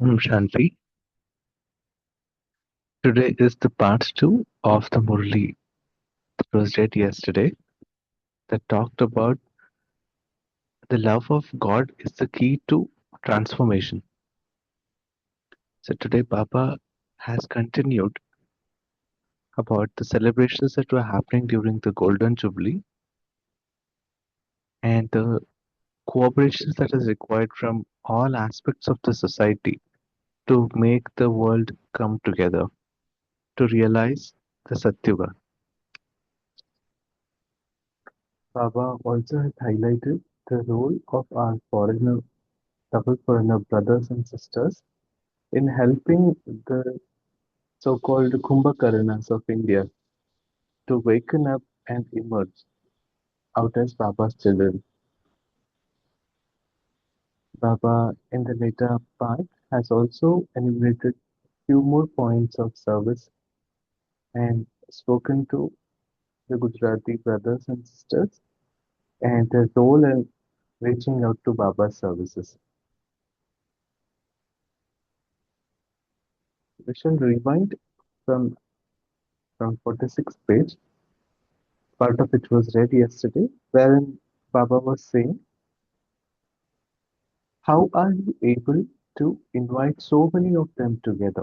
Shanti. Today is the part two of the Murli that was read yesterday that talked about the love of God is the key to transformation. So today Baba has continued about the celebrations that were happening during the Golden Jubilee and the cooperation that is required from all aspects of the society to make the world come together to realize the Satyuga. Baba also has highlighted the role of our double foreigner brothers and sisters in helping the so-called Kumbhakaranas of India to waken up and emerge out as Baba's children. Baba, in the later part, has also enumerated few more points of service and spoken to the Gujarati brothers and sisters and their role in reaching out to Baba's services. We shall rewind from, from 46th page, part of it was read yesterday, wherein Baba was saying, how are you able to invite so many of them together?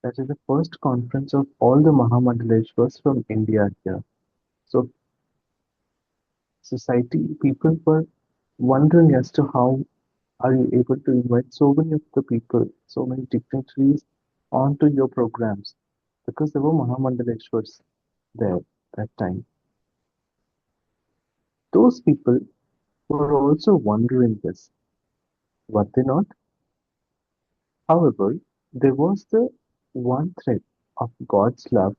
That is the first conference of all the Mahamandaleshwars from India here. So society people were wondering as to how are you able to invite so many of the people, so many dignitaries onto your programs because there were Mahamandaleshwars there that time. Those people were also wondering this, were they not? However, there was the one thread of God's love,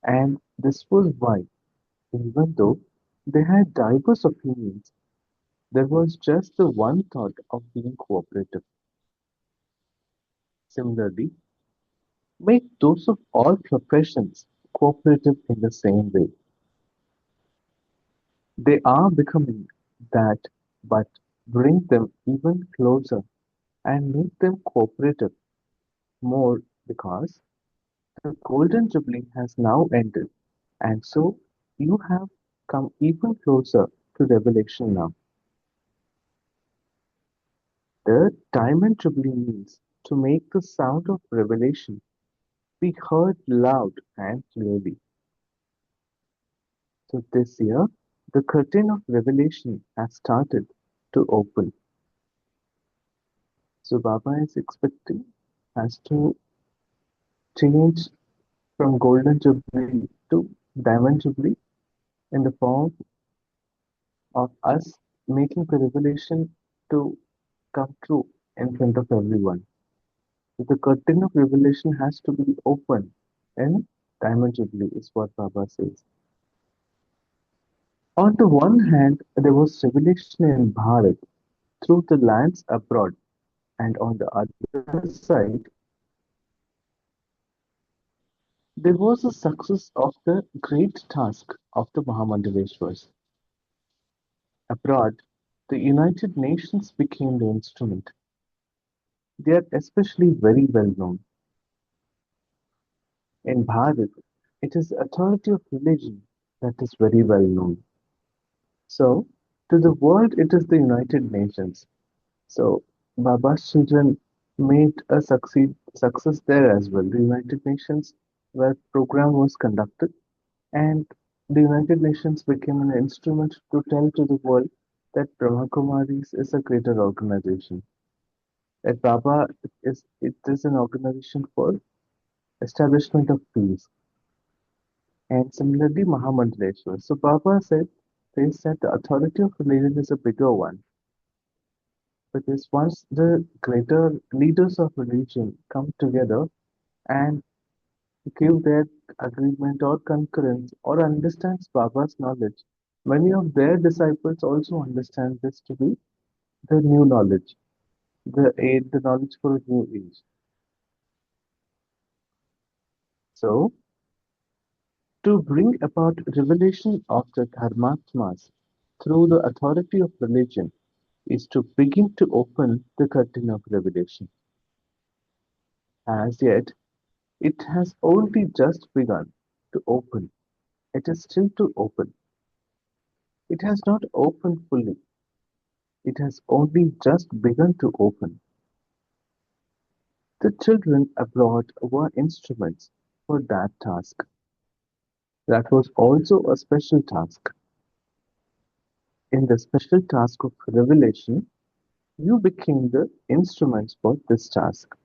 and this was why, even though they had diverse opinions, there was just the one thought of being cooperative. Similarly, make those of all professions cooperative in the same way. They are becoming that, but bring them even closer and make them cooperative more because the golden jubilee has now ended, and so you have come even closer to revelation now. The diamond jubilee means to make the sound of revelation be heard loud and clearly. So this year, the curtain of revelation has started to open. So Baba is expecting us to change from golden jubilee to diamond jubilee in the form of us making the revelation to come true in front of everyone. So the curtain of revelation has to be open in diamond jubilee is what Baba says. On the one hand, there was revelation in Bharat through the lands abroad, and on the other side, there was a success of the great task of the Mahamandaleshwars. Abroad, the United Nations became the instrument. They are especially very well known. In Bharat, it is the authority of religion that is very well known. So, to the world, it is the United Nations. So, Baba's children made a success there as well. The United Nations, where program was conducted, and the United Nations became an instrument to tell to the world that Brahma Kumaris is a greater organization. That Baba it is an organization for establishment of peace. And similarly, Mahamandaleshwar. So Baba says that the authority of religion is a bigger one because once the greater leaders of religion come together and give their agreement or concurrence or understands Baba's knowledge, many of their disciples also understand this to be the new knowledge, the knowledge for a new age. So, to bring about revelation of the Dharmatmas through the authority of religion, is to begin to open the curtain of revelation. As yet, it has only just begun to open. It is still to open. It has not opened fully. It has only just begun to open. The children abroad were instruments for that task. That was also a special task. In the special task of revelation, you became the instruments for this task.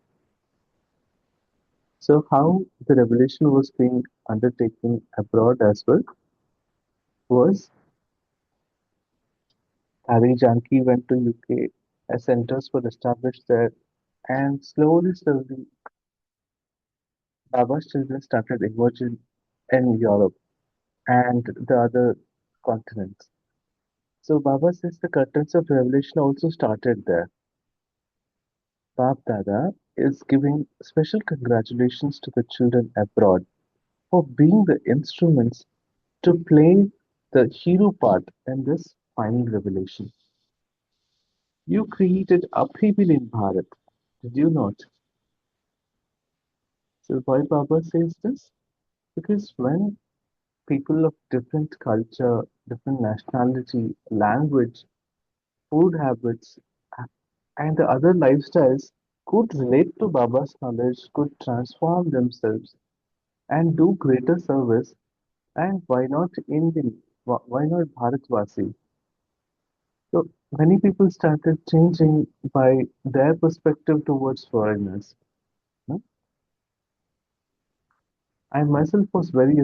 So, how the revelation was being undertaken abroad as well was Hari Janki went to UK, as centers were established there, and slowly, slowly, Baba's children started emerging in Europe and the other continents. So, Baba says the curtains of revelation also started there. Bab Dada is giving special congratulations to the children abroad for being the instruments to play the hero part in this final revelation. You created upheaval in Bharat, did you not? So why Baba says this? Because when people of different culture, different nationality, language, food habits, and the other lifestyles could relate to Baba's knowledge, could transform themselves and do greater service, and why not Indian? Why not Bharatvasi? So many people started changing by their perspective towards foreigners. No? I myself was very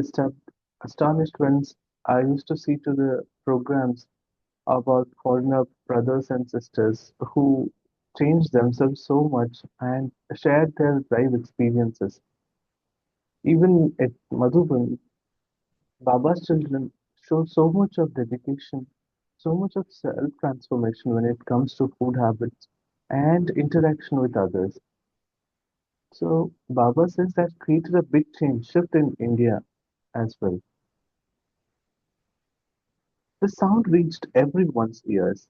astonished when I used to see to the programs about foreigner brothers and sisters who changed themselves so much and shared their life experiences. Even at Madhuban, Baba's children show so much of dedication, so much of self transformation when it comes to food habits and interaction with others. So, Baba says that created a big change, shift in India as well. The sound reached everyone's ears.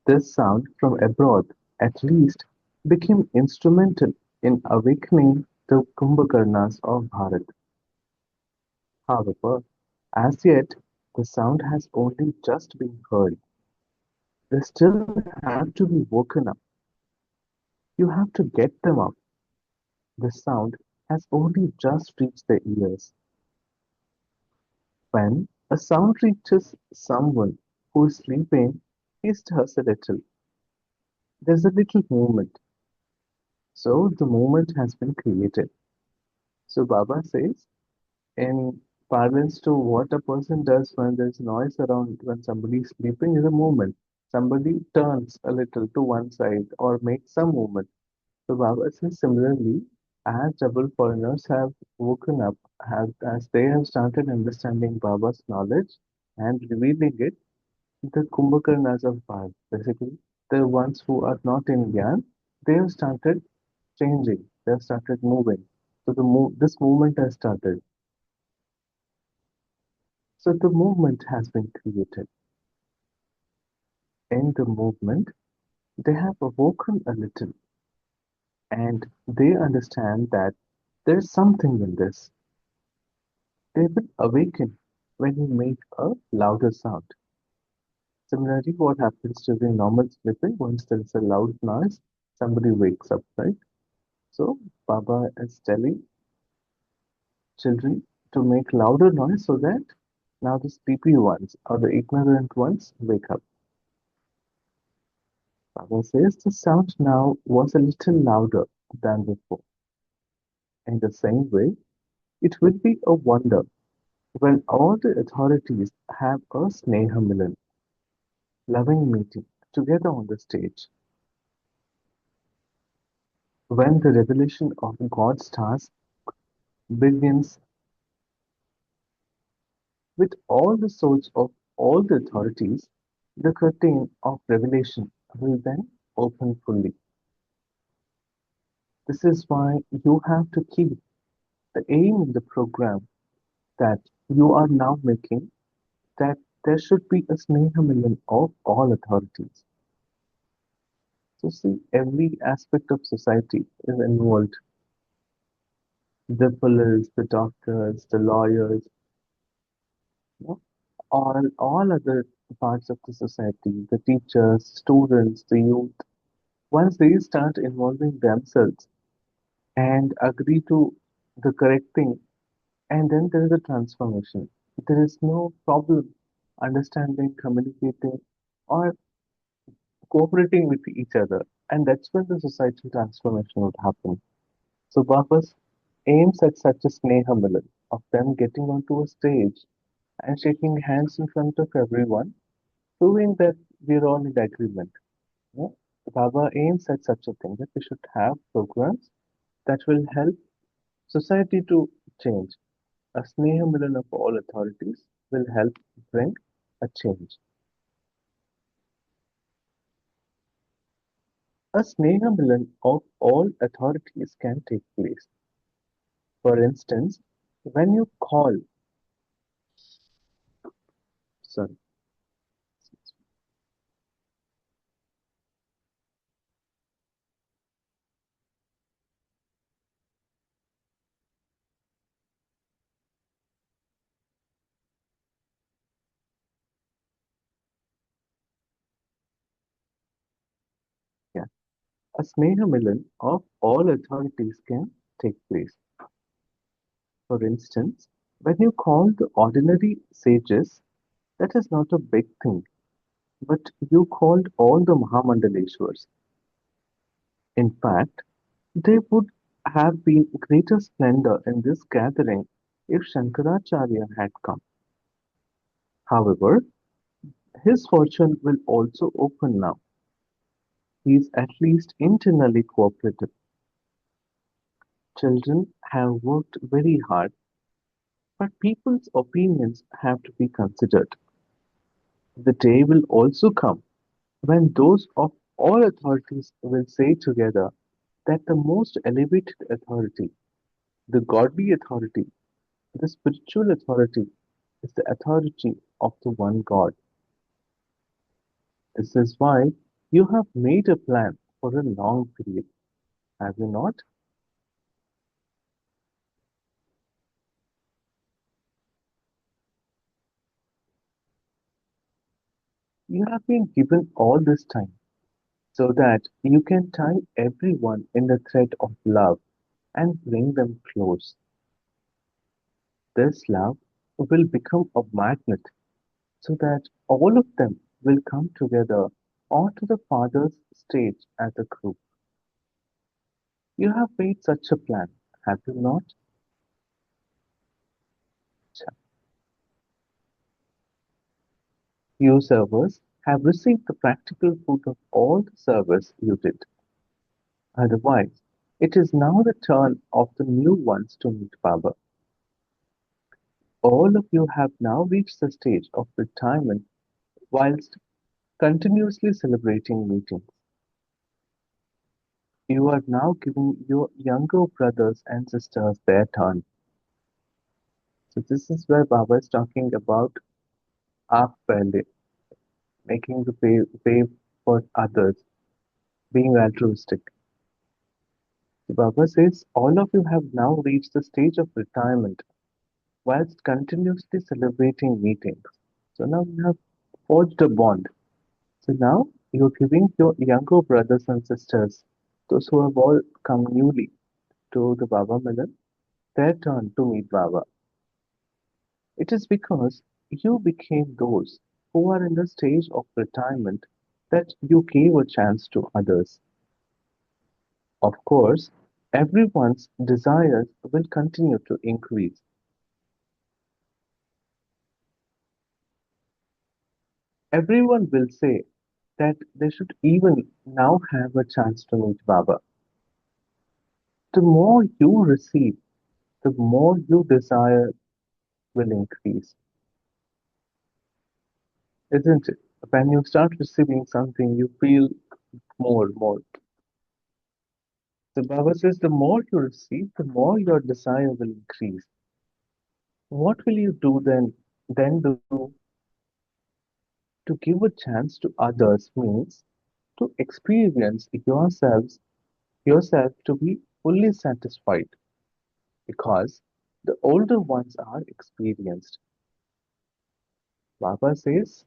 This sound from abroad, at least, became instrumental in awakening the Kumbhakarnas of Bharat. However, as yet, the sound has only just been heard. They still have to be woken up. You have to get them up. The sound has only just reached their ears. When a sound reaches someone who is sleeping, he stirs a little. There's a little movement. So the movement has been created. So Baba says, in parlance to what a person does when there's noise around, when somebody is sleeping, is a movement. Somebody turns a little to one side or makes some movement. So Baba says similarly, as double foreigners have woken up, as they have started understanding Baba's knowledge and revealing it, the Kumbhakarnas of Bharat, basically the ones who are not in Gyan, they have started changing, they have started moving. So this movement has started. So the movement has been created. In the movement, they have awoken a little and they understand that there is something in this. They will awaken when you make a louder sound. Similarly, what happens during normal sleeping, once there is a loud noise, somebody wakes up, right? So, Baba is telling children to make louder noise so that now the sleepy ones or the ignorant ones wake up. Baba says the sound now was a little louder than before. In the same way, it will be a wonder when all the authorities have a Sneha Milan, loving meeting together on the stage. When the revelation of God's task begins with all the souls of all the authorities, the curtain of revelation will then open fully. This is why you have to keep the aim in the program that you are now making, that there should be a Sneha Milan of all authorities. So see, every aspect of society is involved. The police, the doctors, the lawyers, you know, all other parts of the society, the teachers, students, the youth. Once they start involving themselves and agree to the correct thing, and then there is a transformation. There is no problem understanding, communicating, or cooperating with each other. And that's when the societal transformation would happen. So Baba's aims at such a Sneha Milan of them getting onto a stage and shaking hands in front of everyone, proving that we're all in agreement. You know, Baba aims at such a thing that we should have programs that will help society to change. A Sneha Milan of all authorities will help bring a change. A Sneha Milan of all authorities can take place. For instance, when you call, sorry, yeah, a Sneha Milan of all authorities can take place. For instance, when you call the ordinary sages, that is not a big thing, but you called all the Mahamandaleshwars. In fact, there would have been greater splendor in this gathering if Shankaracharya had come. However, his fortune will also open now. He is at least internally cooperative. Children have worked very hard, but people's opinions have to be considered. The day will also come when those of all authorities will say together that the most elevated authority, the godly authority, the spiritual authority, is the authority of the one God. This is why you have made a plan for a long period, have you not? You have been given all this time so that you can tie everyone in the thread of love and bring them close. This love will become a magnet so that all of them will come together onto the Father's stage as a group. You have made such a plan, have you not? You servers have received the practical fruit of all the service you did. Otherwise, it is now the turn of the new ones to meet Baba. All of you have now reached the stage of retirement whilst continuously celebrating meetings. You are now giving your younger brothers and sisters their turn. So this is where Baba is talking about aap pehle, making the way for others, being altruistic. So Baba says all of you have now reached the stage of retirement whilst continuously celebrating meetings. So now you have forged a bond. So now you're giving your younger brothers and sisters, those who have all come newly to the Baba Milan, their turn to meet Baba. It is because you became those who are in the stage of retirement that you gave a chance to others. Of course, everyone's desires will continue to increase. Everyone will say that they should even now have a chance to meet Baba. The more you receive, the more you desire will increase, isn't it? When you start receiving something, you feel more. The Baba says the more you receive, the more your desire will increase. What will you do then do to give a chance to others means to experience yourself to be fully satisfied because the older ones are experienced. Baba says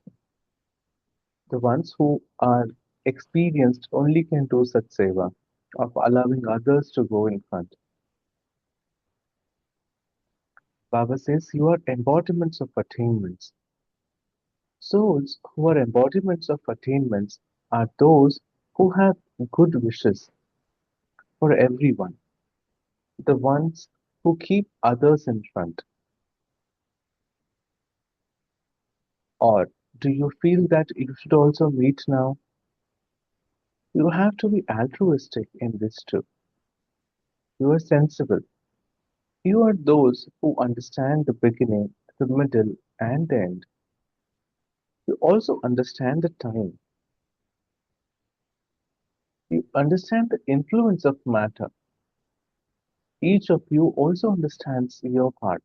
the ones who are experienced only can do such seva of allowing others to go in front. Baba says you are embodiments of attainments. Souls who are embodiments of attainments are those who have good wishes for everyone, the ones who keep others in front. Or do you feel that you should also meet now? You have to be altruistic in this too. You are sensible. You are those who understand the beginning, the middle, and the end. You also understand the time. You understand the influence of matter. Each of you also understands your part.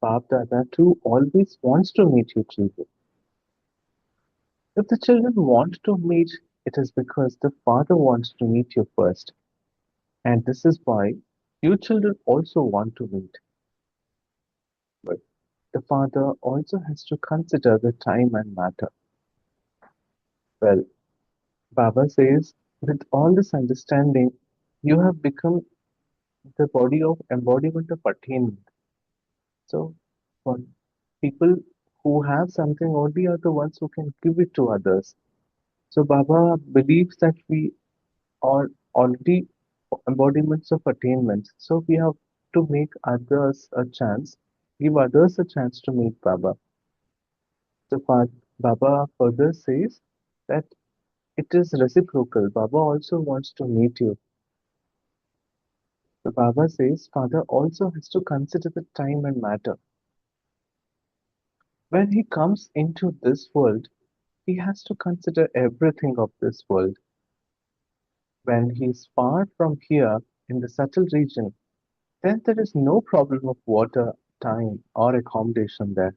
Bap Dada too always wants to meet you children. If the children want to meet, it is because the father wants to meet you first. And this is why you children also want to meet. But the father also has to consider the time and matter. Well, Baba says, with all this understanding, you have become the body of embodiment of attainment. So, for people who have something only are the ones who can give it to others. So, Baba believes that we are already embodiments of attainments. So, we have to make others a chance, give others a chance to meet Baba. So, Baba further says that it is reciprocal. Baba also wants to meet you. The Baba says Father also has to consider the time and matter. When he comes into this world, he has to consider everything of this world. When he is far from here in the subtle region, then there is no problem of water, time, or accommodation there.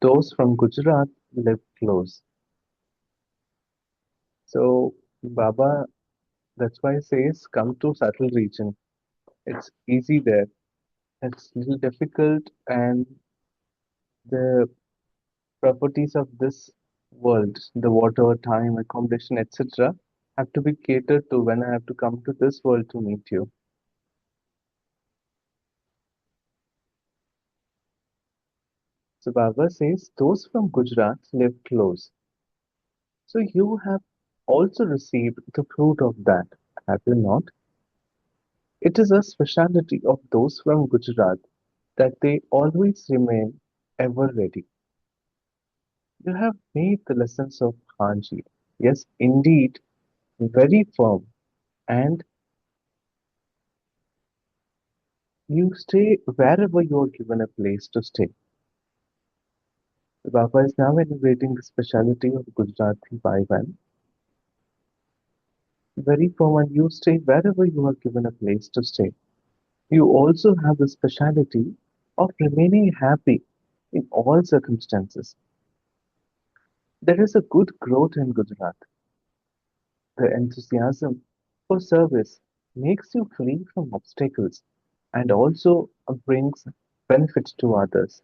Those from Gujarat live close. So Baba, that's why he says come to subtle region. It's easy there. It's little difficult and the properties of this world, the water, time, accommodation, etc., have to be catered to when I have to come to this world to meet you. So Baba says those from Gujarat live close. So you have also received the fruit of that, have you not? It is a speciality of those from Gujarat that they always remain ever ready. You have made the lessons of Hanji, yes, indeed, very firm, and you stay wherever you are given a place to stay. Baba is now enumerating the speciality of Gujarati Baivan. Very firm, and you stay wherever you are given a place to stay. You also have the speciality of remaining happy in all circumstances. There is a good growth in Gujarat. The enthusiasm for service makes you free from obstacles and also brings benefit to others.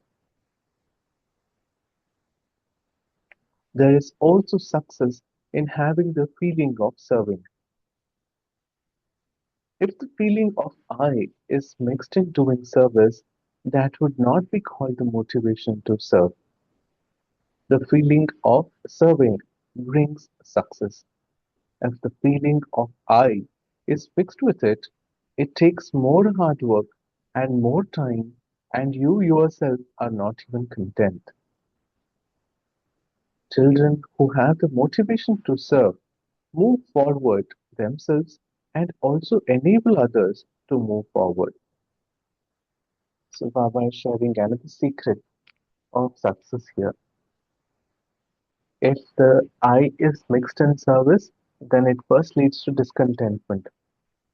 There is also success in having the feeling of serving. If the feeling of I is mixed in doing service, that would not be called the motivation to serve. The feeling of serving brings success. If the feeling of I is mixed with it, it takes more hard work and more time, and you yourself are not even content. Children who have the motivation to serve move forward themselves and also enable others to move forward. So Baba is sharing another secret of success here. If the I is mixed in service, then it first leads to discontentment,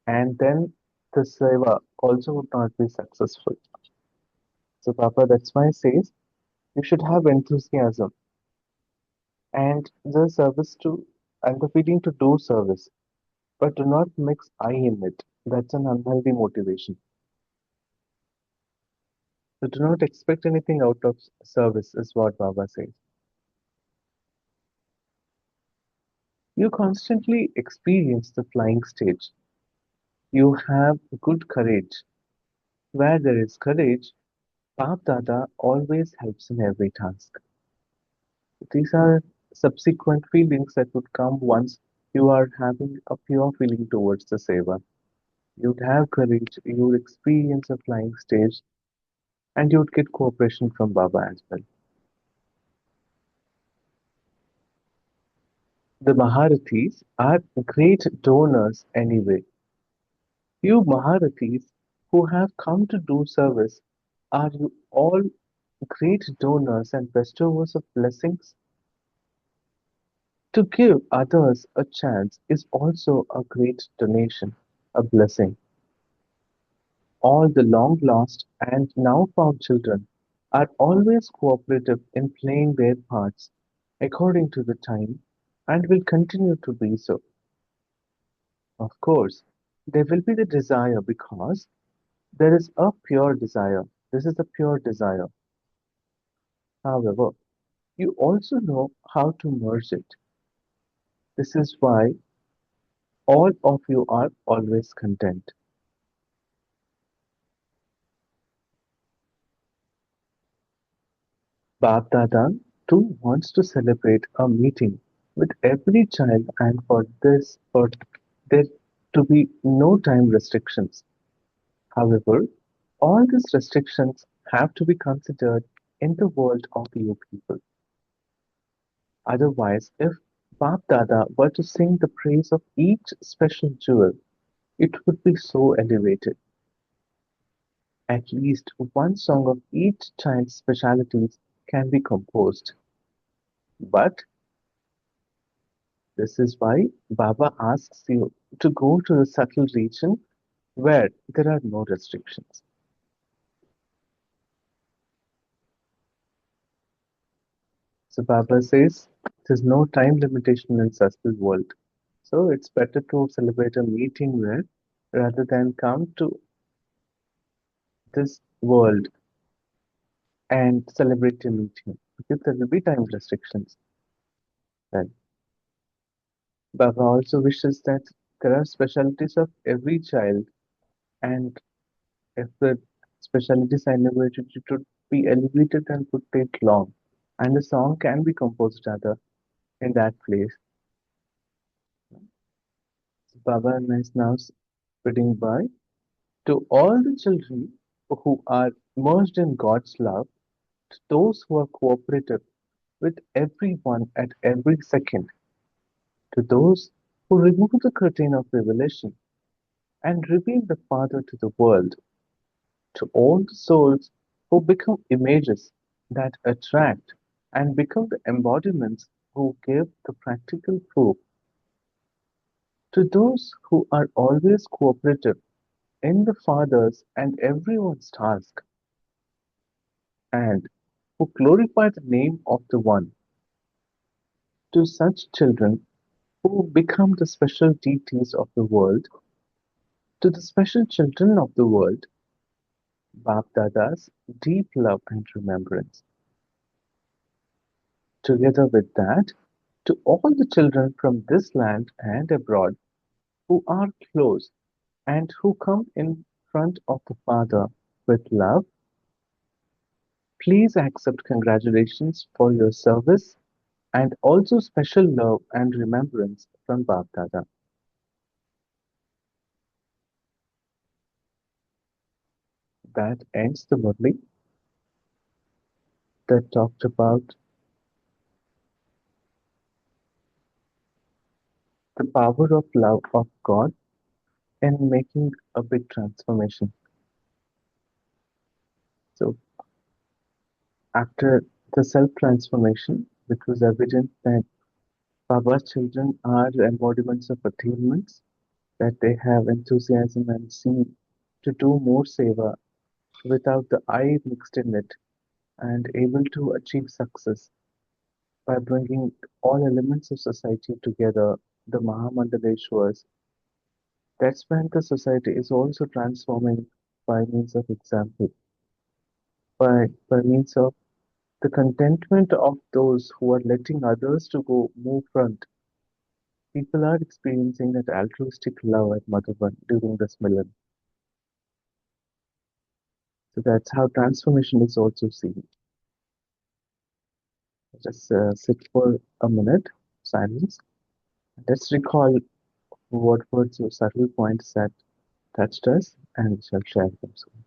and then the seva also would not be successful. So Baba, that's why he says you should have enthusiasm. and the service to and the feeling to do service, but do not mix I in it. That's an unhealthy motivation. So do not expect anything out of service, is what Baba says. You constantly experience the flying stage. You have good courage. Where there is courage, Bap Dada always helps in every task. These are subsequent feelings that would come once you are having a pure feeling towards the seva. You'd have courage, you would experience a flying stage, and you would get cooperation from Baba as well. The Maharathis are great donors anyway. You Maharathis who have come to do service, are you all great donors and bestowers of blessings? To give others a chance is also a great donation, a blessing. All the long lost and now found children are always cooperative in playing their parts according to the time and will continue to be so. Of course, there will be the desire because there is a pure desire. This is a pure desire. However, you also know how to merge it. This is why all of you are always content. Bap Dada too wants to celebrate a meeting with every child and for there to be no time restrictions. However, all these restrictions have to be considered in the world of you people. Otherwise, if Bap Dada were to sing the praise of each special jewel, it would be so elevated. At least one song of each child's specialities can be composed. But this is why Baba asks you to go to the subtle region where there are no restrictions. So Baba says there's no time limitation in subtle world. So it's better to celebrate a meeting where rather than come to this world and celebrate a meeting because there will be time restrictions. Then Baba also wishes that there are specialties of every child, and if the specialties are elevated, it should be elevated and would take long. And the song can be composed rather in that place. So Baba is now spreading by to all the children who are immersed in God's love, to those who are cooperative with everyone at every second, to those who remove the curtain of revelation and reveal the Father to the world, to all the souls who become images that attract and become the embodiments who give the practical proof, to those who are always cooperative in the Father's and everyone's task, and who glorify the name of the One, to such children who become the special deities of the world, to the special children of the world, Bap Dada's deep love and remembrance. Together with that, to all the children from this land and abroad who are close and who come in front of the Father with love, please accept congratulations for your service and also special love and remembrance from Bap Dada. That ends the Murli that talked about the power of love of God in making a big transformation. So, after the self transformation, it was evident that Baba's children are embodiments of attainments, that they have enthusiasm and zeal to do more seva without the I mixed in it and able to achieve success. by bringing all elements of society together, the Mahamandaleshwars, that's when the society is also transforming by means of example, by means of the contentment of those who are letting others to go move front. People are experiencing that altruistic love at Madhuban during this millennium. So that's how transformation is also seen. Just sit for a minute, silence. Let's recall what were some subtle points that touched us and we shall share them soon.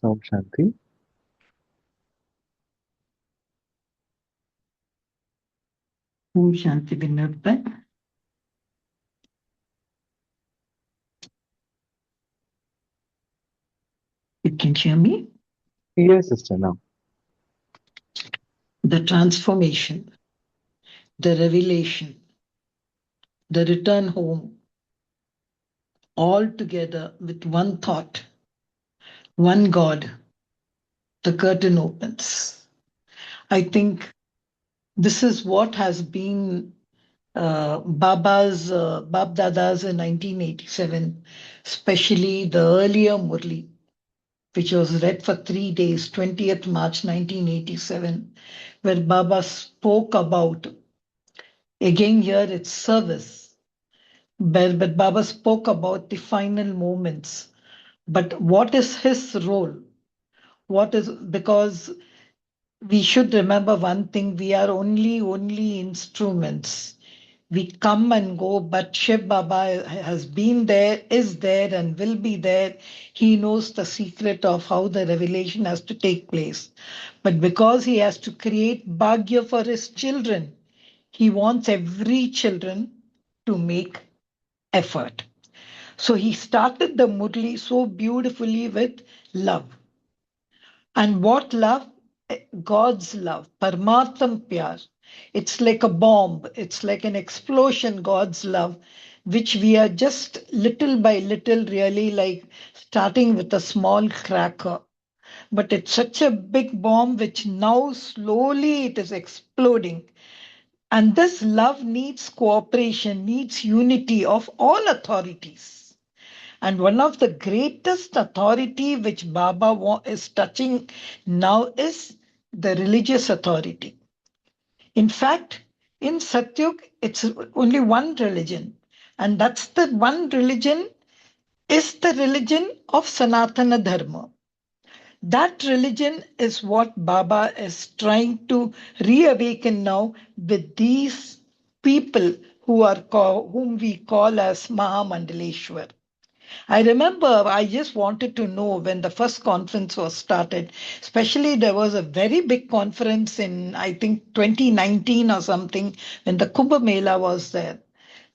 Om Shanti. Om Shanti Vinod. You can hear me? Yes, sister, now. The transformation, the revelation, the return home, all together with one thought, one God, the curtain opens. I think this is what has been Bab Dada's in 1987, especially the earlier Murli, which was read for 3 days, 20th March 1987, where Baba spoke about, again here it's service, but Baba spoke about the final moments. But what is his role? What is, because we should remember one thing, we are only instruments. We come and go, but Shiv Baba has been there, is there, and will be there. He knows the secret of how the revelation has to take place. But because he has to create Bhagya for his children, he wants every children to make effort. So he started the Murli so beautifully with love. And what love? God's love, Paramartham Pyar. It's like a bomb, it's like an explosion, God's love, which we are just little by little, really like starting with a small cracker. But it's such a big bomb which now slowly it is exploding. And this love needs cooperation, needs unity of all authorities. And one of the greatest authority which Baba is touching now is the religious authority. In fact, in Satyug, it's only one religion. And that's the one religion is the religion of Sanatana Dharma. That religion is what Baba is trying to reawaken now with these people whom we call as Mahamandaleshwar. I remember I just wanted to know when the first conference was started, especially there was a very big conference in, I think, 2019 or something, when the Kumbh Mela was there.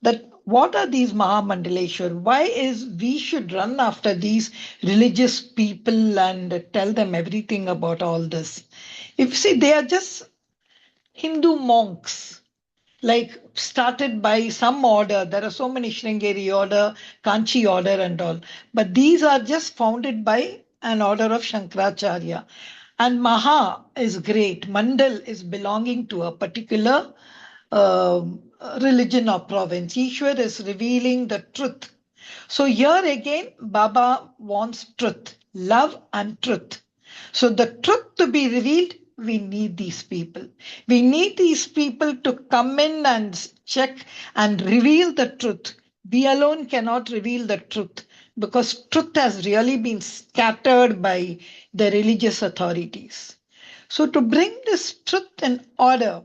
That what are these Mahamandaleshwar? Why is we should run after these religious people and tell them everything about all this? If you see, they are just Hindu monks like started by some order. There are so many Sringeri order, Kanchi order, and all. But these are just founded by an order of Shankaracharya. And Maha is great. Mandal is belonging to a particular religion or province. Ishwar is revealing the truth. So here again, Baba wants truth, love and truth. So the truth to be revealed, we need these people. We need these people to come in and check and reveal the truth. We alone cannot reveal the truth because truth has really been scattered by the religious authorities. So to bring this truth and order,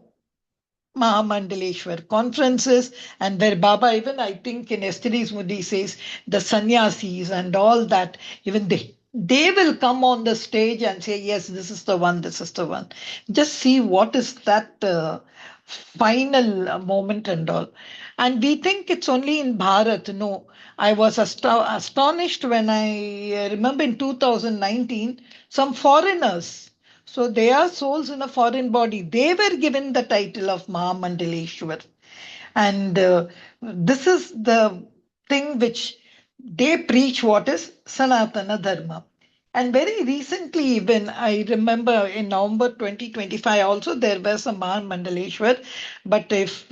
Mahamandaleshwar conferences, and where Baba, even I think in yesterday's Mudi says, the sannyasis and all that, even they will come on the stage and say, yes, this is the one, this is the one. Just see what is that final moment and all. And we think it's only in Bharat. No, I was astonished when I remember in 2019, some foreigners, so they are souls in a foreign body. They were given the title of Mahamandaleshwar. And this is the thing which they preach, what is Sanatana Dharma. And very recently, even I remember in November 2025, also there was a Mahamandaleshwar. But if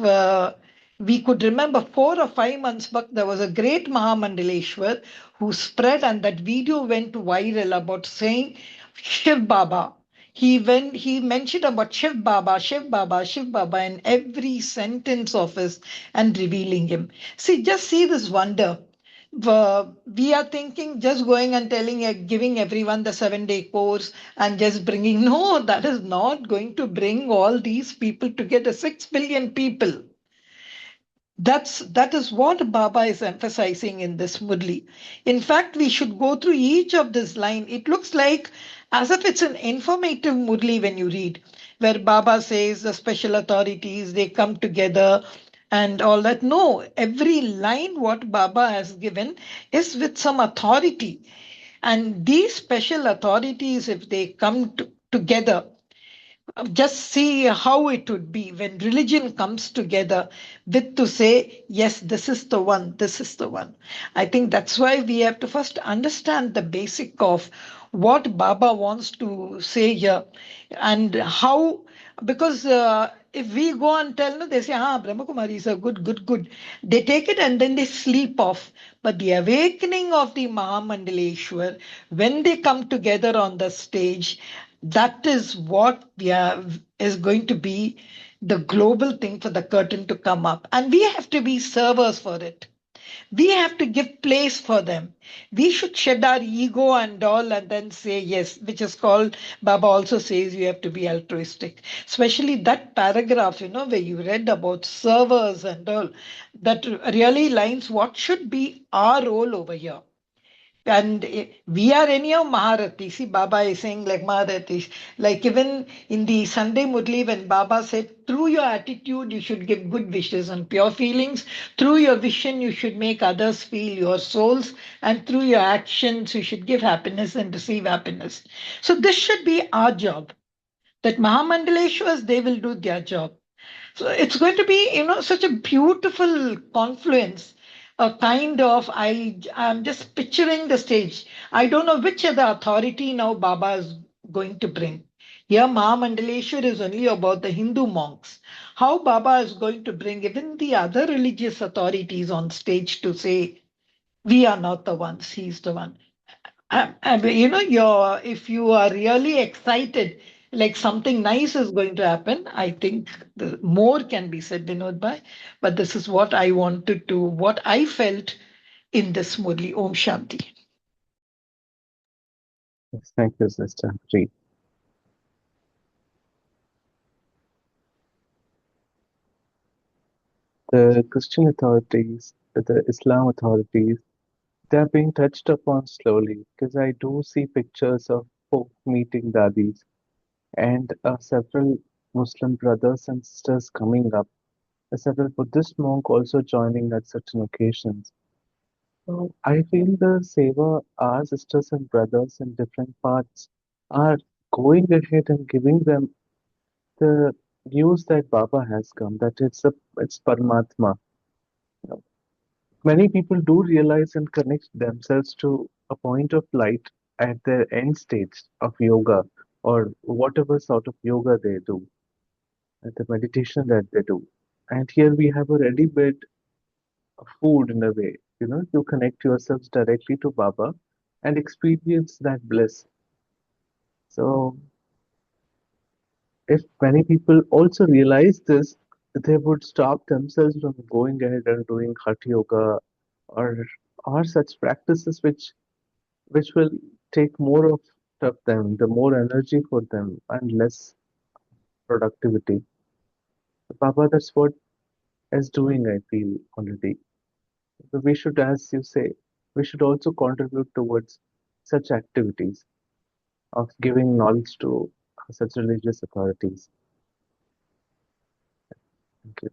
we could remember 4 or 5 months back, there was a great Mahamandaleshwar who spread, and that video went viral about saying Shiv Baba. He mentioned about Shiv Baba, Shiv Baba, Shiv Baba in every sentence of his and revealing him. See, just see this wonder. We are thinking just going and telling, giving everyone the 7 day course and just bringing. No, that is not going to bring all these people together, 6 billion people. That is what Baba is emphasizing in this Murli. In fact, we should go through each of this line. It looks like as if it's an informative Murli when you read, where Baba says the special authorities they come together and all that. No, every line what Baba has given is with some authority. And these special authorities, if they come together, just see how it would be when religion comes together with to say, yes, this is the one, this is the one. I think that's why we have to first understand the basic of what Baba wants to say here and how, because if we go and tell, no, they say, ah, Brahma Kumaris are good, good, good. They take it and then they sleep off. But the awakening of the Mahamandaleshwar, when they come together on the stage, that is what is going to be the global thing for the curtain to come up. And we have to be servers for it. We have to give place for them. We should shed our ego and all and then say yes, which is called, Baba also says you have to be altruistic. Especially that paragraph, where you read about servers and all, that really lines what should be our role over here. And we are anyhow Maharati. See, Baba is saying like Maharatis. Like even in the Sunday Murli, when Baba said, through your attitude, you should give good wishes and pure feelings. Through your vision, you should make others feel your souls. And through your actions, you should give happiness and receive happiness. So this should be our job. That Mahamandaleshwars, they will do their job. So it's going to be, such a beautiful confluence. A kind of, I'm just picturing the stage. I don't know which other authority now Baba is going to bring. Here, Mahamandaleshwar is only about the Hindu monks. How Baba is going to bring even the other religious authorities on stage to say, we are not the ones, he's the one. And if you are really excited, like something nice is going to happen, I think more can be said, Vinod Bhai. But this is what I wanted to, what I felt in this Murli. Om Shanti. Yes, thank you, Sister. Great. The Christian authorities, the Islam authorities, they're being touched upon slowly because I do see pictures of folk meeting dadis and several Muslim brothers and sisters coming up, several Buddhist monks also joining at certain occasions. So I feel the Seva, our sisters and brothers in different parts, are going ahead and giving them the news that Baba has come, that it's Paramatma. You know, many people do realize and connect themselves to a point of light at their end stage of yoga. or whatever sort of yoga they do, and the meditation that they do. And here we have a ready-made food in a way. You connect yourselves directly to Baba and experience that bliss. So, if many people also realize this, they would stop themselves from going ahead and doing Hatha yoga or such practices which will take more of them, the more energy for them and less productivity. Baba, that's what is doing, I feel already. So we should, as you say, we should also contribute towards such activities of giving knowledge to such religious authorities. Thank you.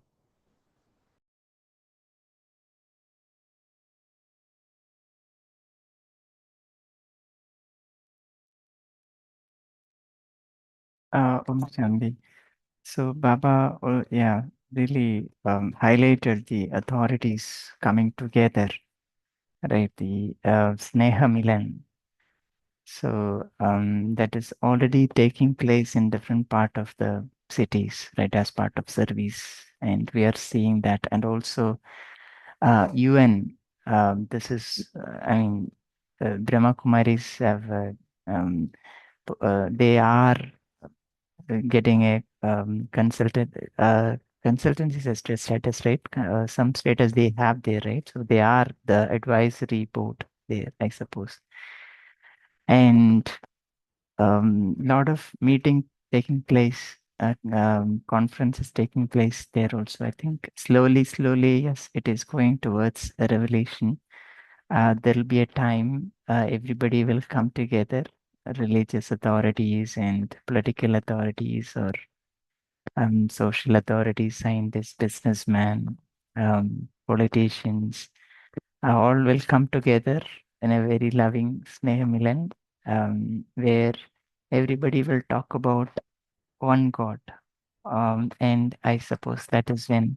Shanti. So Baba, yeah, really highlighted the authorities coming together, right? The Sneha Milan. So that is already taking place in different part of the cities, right, as part of service, and we are seeing that, and also UN. This is, I mean, Brahma Kumaris have they are getting a consultancy status, right? Some status they have there, right? So they are the advisory board there, I suppose. And lot of meeting taking place, conferences taking place there also. I think slowly, yes, it is going towards a revelation. There will be a time everybody will come together, religious authorities and political authorities, or social authorities, scientists, businessmen, politicians, all will come together in a very loving Sneha Milan, where everybody will talk about one God. And I suppose that is when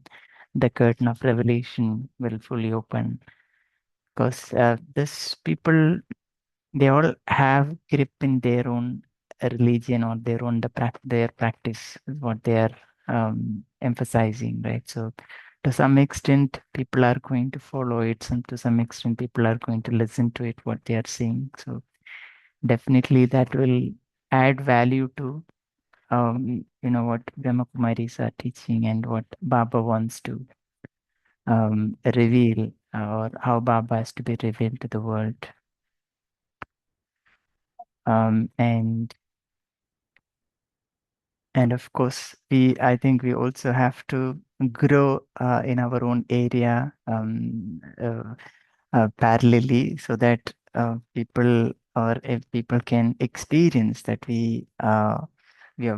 the curtain of revelation will fully open, because this people, they all have grip in their own religion or their own their practice is what they are emphasizing, right? So to some extent people are going to follow it, and to some extent people are going to listen to it what they are saying. So definitely that will add value to what Brahma Kumaris are teaching and what Baba wants to reveal, or how Baba has to be revealed to the world. And of course, I think we also have to grow in our own area parallelly, so that people, or if people can experience that we have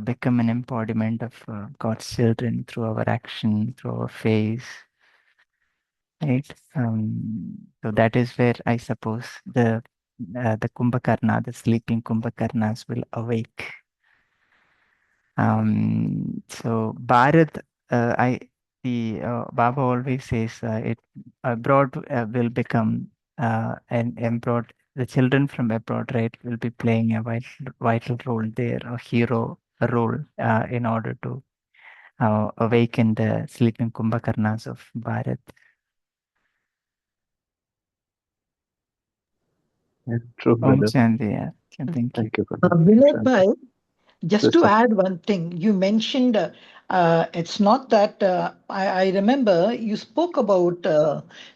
become an embodiment of God's children through our action, through our faith, right? So that is where I suppose the Kumbhakarna, the sleeping Kumbhakarnas will awake. So Bharat, I the Baba always says it abroad will become an abroad. The children from abroad, right, will be playing a vital role there, a hero role in order to awaken the sleeping Kumbhakarnas of Bharat. Yeah, true, Om brother. Shanti. Yeah. Thank you. Thank you, brother. Vinod Shanti. Bhai, just to Sister. add one thing, you mentioned it's not that I remember you spoke about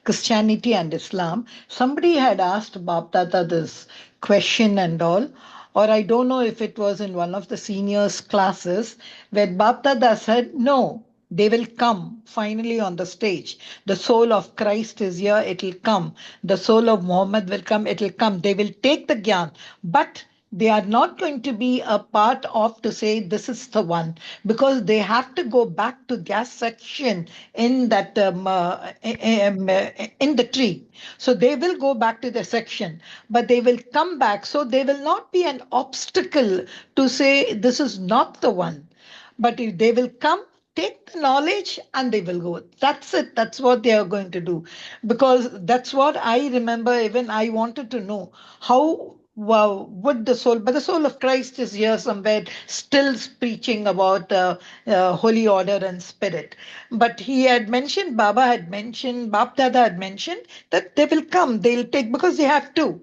Christianity and Islam. Somebody had asked Bap Tata this question and all, or I don't know if it was in one of the seniors' classes, where Bap Tata said, no, they will come finally on the stage. The soul of Christ is here, it will come. The soul of Muhammad will come, it will come. They will take the Gyan, but they are not going to be a part of to say this is the one, because they have to go back to their section in that in the tree. So they will go back to the section, but they will come back, so they will not be an obstacle to say this is not the one. But if they will come, take the knowledge, and they will go. That's it. That's what they are going to do. Because that's what I remember. Even I wanted to know how. Wow, would the soul, but the soul of Christ is here somewhere, still preaching about holy order and spirit. But he had mentioned, Baba had mentioned, Bap Dada had mentioned that they will come, they'll take, because they have to.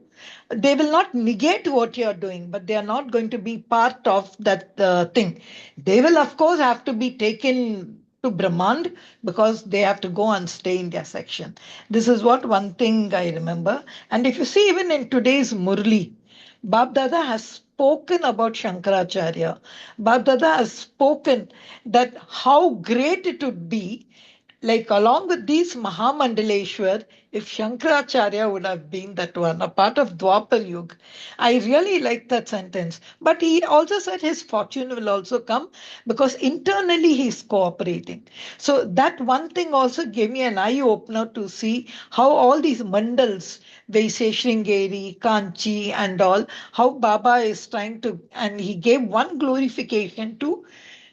They will not negate what you are doing, but they are not going to be part of that thing. They will, of course, have to be taken to Brahmand because they have to go and stay in their section. This is what one thing I remember. And if you see, even in today's Murli, Bab Dada has spoken about Shankaracharya. Bab Dada has spoken that how great it would be, like along with these Mahamandaleshwar, if Shankaracharya would have been that one, a part of Dwapar Yuga. I really like that sentence. But he also said his fortune will also come because internally he's cooperating. So that one thing also gave me an eye opener to see how all these mandals, Vaisya Sringeri, Kanchi, and all, how Baba is trying to, and he gave one glorification to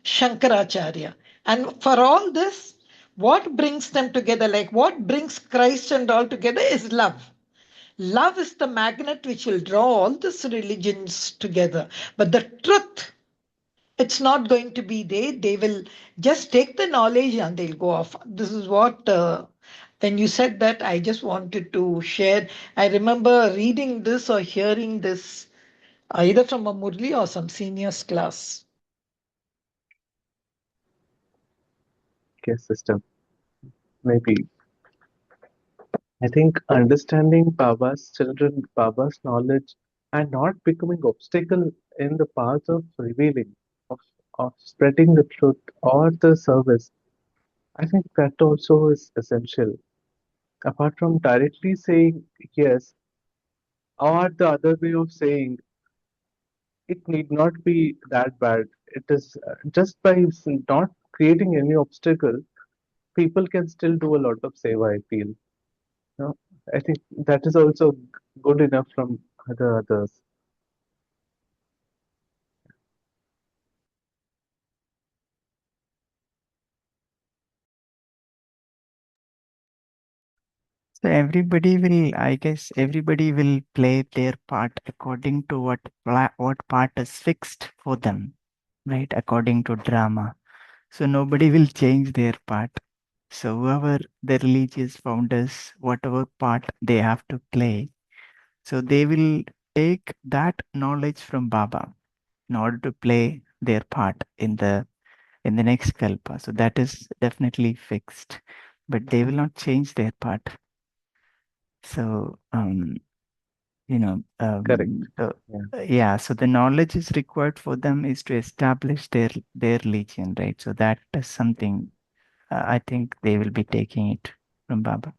Shankaracharya. And for all this, what brings them together, like what brings Christ and all together, is love. Love is the magnet which will draw all these religions together. But the truth, it's not going to be there. They will just take the knowledge and they'll go off. This is what, when you said that, I just wanted to share. I remember reading this or hearing this either from a Murli or some seniors class. Yes, sister. Maybe. I think understanding Baba's children, Baba's knowledge, and not becoming obstacle in the path of revealing, of, of spreading the truth or the service, I think that also is essential. Apart from directly saying yes, or the other way of saying it need not be that bad. It is just by not creating any obstacle, people can still do a lot of seva, I feel. No, I think that is also good enough from the others. So I guess everybody will play their part according to what part is fixed for them, right? According to drama. So nobody will change their part. So whoever the religious founders, whatever part they have to play, so they will take that knowledge from Baba in order to play their part in the next kalpa. So that is definitely fixed, but they will not change their part. So Correct. so, Yeah, yeah. So the knowledge is required for them is to establish their religion, right? So that is something I think they will be taking it from Baba.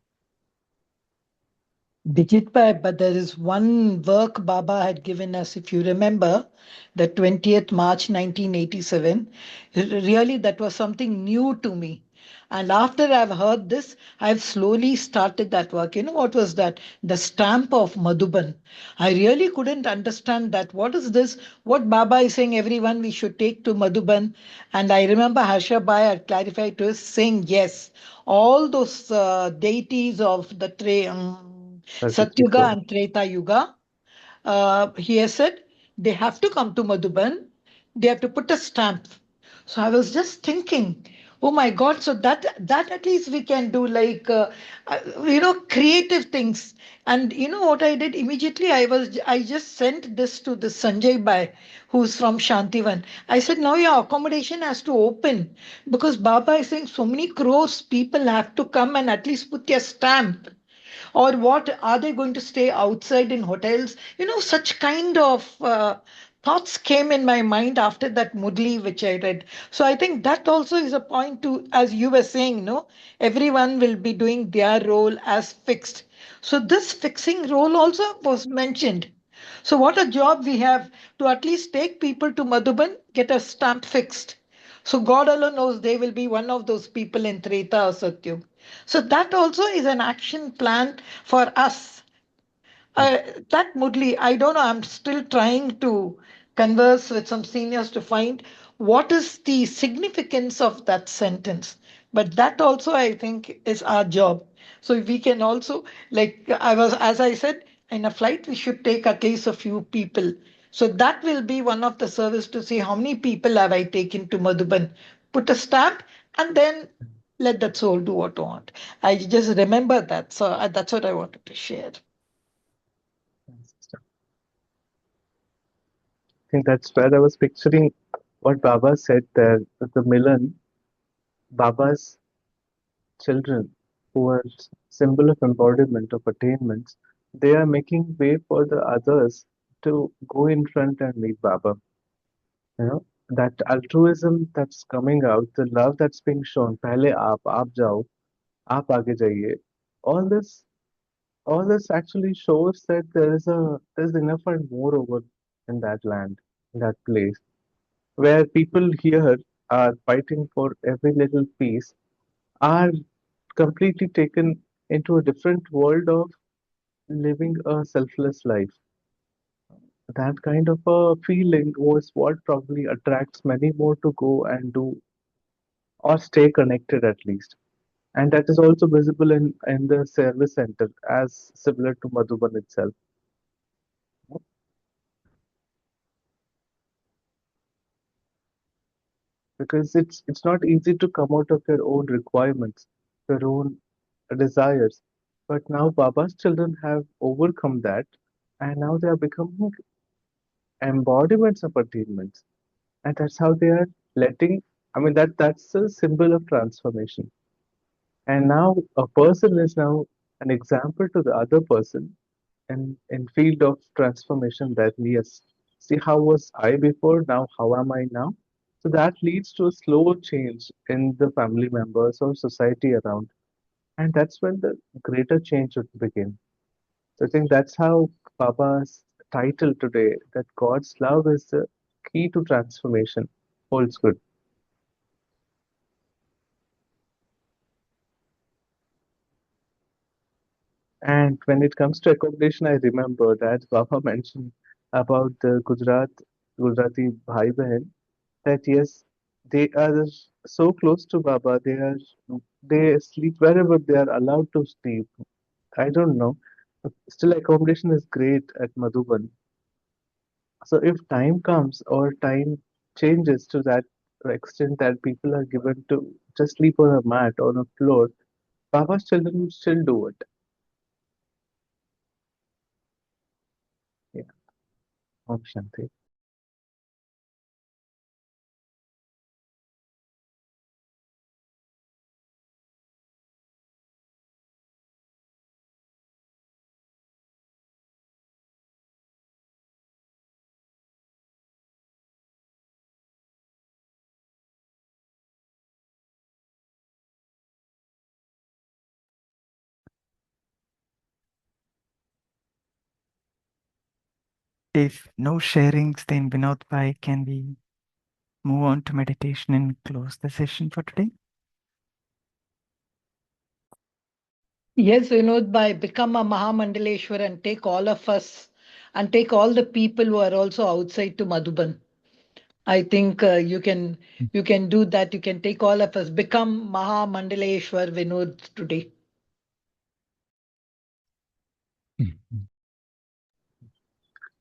Dijit Bhai, but there is one work Baba had given us, if you remember, the 20th March 1987. Really, that was something new to me. And after I've heard this, I've slowly started that work. You know what was that? The stamp of Madhuban. I really couldn't understand that. What is this? What Baba is saying, everyone we should take to Madhuban. And I remember Harsha Bhai had clarified to us saying, yes, all those deities of the Pragyat Satyuga and Treta Yuga, he has said they have to come to Madhuban, they have to put a stamp. So I was just thinking, oh my God, so that at least we can do, like creative things. And you know what I did immediately? I just sent this to the Sanjay Bai, who's from Shantivan. I said, now your accommodation has to open because Baba is saying so many crores people have to come and at least put their stamp. Or what, are they going to stay outside in hotels? Such kind of thoughts came in my mind after that Mudli which I read. So I think that also is a point to, as you were saying, no, everyone will be doing their role as fixed. So this fixing role also was mentioned. So what a job we have to at least take people to Madhuban, get a stamp fixed. So God alone knows they will be one of those people in Treta or Satyug. So that also is an action plan for us. That Mudli, I don't know, I'm still trying to converse with some seniors to find what is the significance of that sentence. But that also, I think, is our job. So if we can also, like I was, as I said, in a flight, we should take at least a few people. So that will be one of the service to see how many people have I taken to Madhuban. Put a stamp and then let that soul do what I want. I just remember that. So that's what I wanted to share. I think that's where I was picturing what Baba said there, that the Milan, Baba's children, who are symbol of embodiment of attainments, they are making way for the others to go in front and meet Baba. You know, that altruism that's coming out, the love that's being shown, पहले आप जाओ, आप आगे जाइए. All this, all this actually shows that there's enough and more over in that land, in that place, where people here are fighting for every little piece, are completely taken into a different world of living a selfless life. That kind of a feeling was what probably attracts many more to go and do or stay connected at least. And that is also visible in the service center as similar to Madhuban itself. Because it's not easy to come out of your own requirements, your own desires. But now Baba's children have overcome that and now they are becoming embodiments of attainments. And that's how they are letting, I mean, that's a symbol of transformation. And now a person is now an example to the other person in field of transformation, that yes, see how was I before, now how am I now? So that leads to a slow change in the family members or society around. And that's when the greater change would begin. So I think that's how Baba's title today, that God's love is the key to transformation, holds good. And when it comes to accommodation, I remember that Baba mentioned about the Gujarati Bhai Bahan, that yes, they are so close to Baba, they sleep wherever they are allowed to sleep. I don't know. But still, accommodation is great at Madhuban. So if time comes or time changes to that extent that people are given to just sleep on a mat on a floor, Baba's children will still do it. Yeah, Om Shanti. If no sharings, then Vinod Bhai, can we move on to meditation and close the session for today? Yes, Vinod, by become a Mahamandaleshwar and take all of us and take all the people who are also outside to Madhuban. I think you can do that. You can take all of us, become Mahamandaleshwar Vinod today.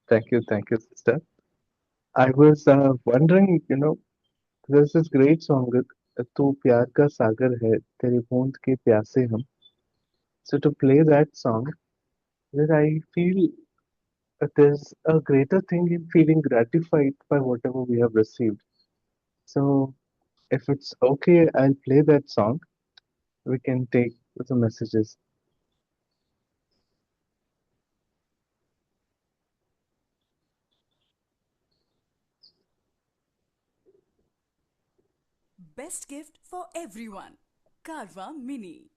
Thank you, sister. I was wondering, there's this great song, "तू प्यार का सागर है, तेरी बूंद के प्यासे हम." So to play that song, that I feel that there's a greater thing in feeling gratified by whatever we have received. So if it's okay, I'll play that song. We can take the messages. Best gift for everyone. Carva Mini.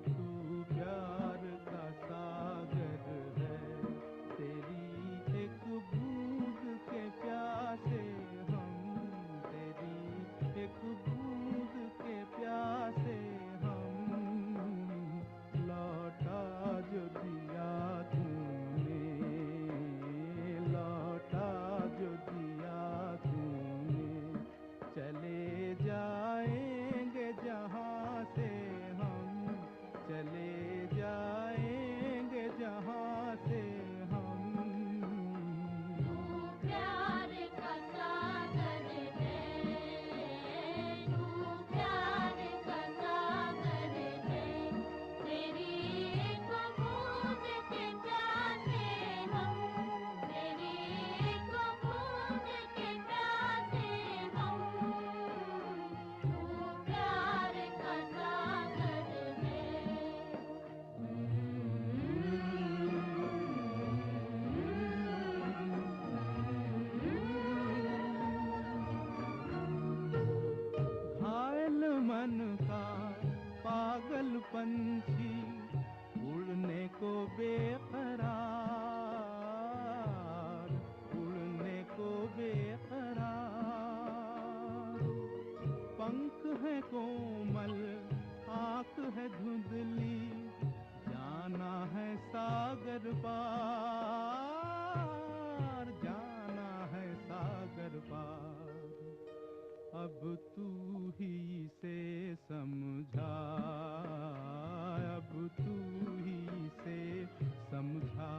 तू प्यार का सागर है, तेरी एक बूंद के प्यासे हम, तेरी एक बूंद के प्यासे हम, लौटा जो दिया तूने, लौटा जो दिया तूने, चले जाए पागल पंछी उड़ने को बेकरार, उड़ने को बेकरार। पंख है कोमल, आँख है धुंधली, जाना है सागर पार, जाना है सागर पार। अब तू ही से समझा, अब तू ही से समझा,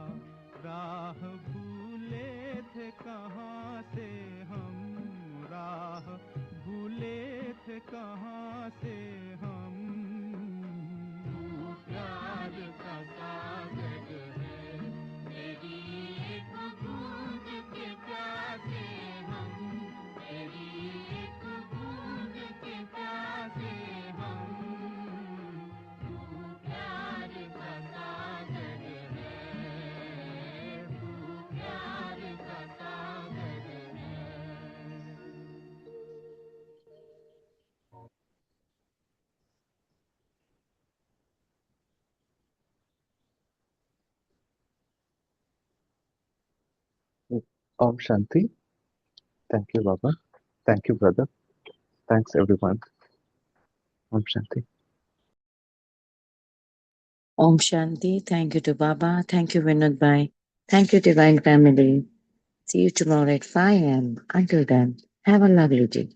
राह भूले थे कहाँ से हम, राह भूले थे कहाँ से हम। तू प्यार का सागर है, तेरी एक बूंद के प्यासे हम, तेरी एक बूंद के प्यासे हम। तू प्यार का सागर है, तू प्यार का सागर है। Om Shanti. Thank you, Baba. Thank you, brother. Thanks, everyone. Om Shanti. Om Shanti. Thank you to Baba. Thank you, Vinod Bhai. Thank you, Divine Family. See you tomorrow at 5 a.m. Until then, have a lovely day.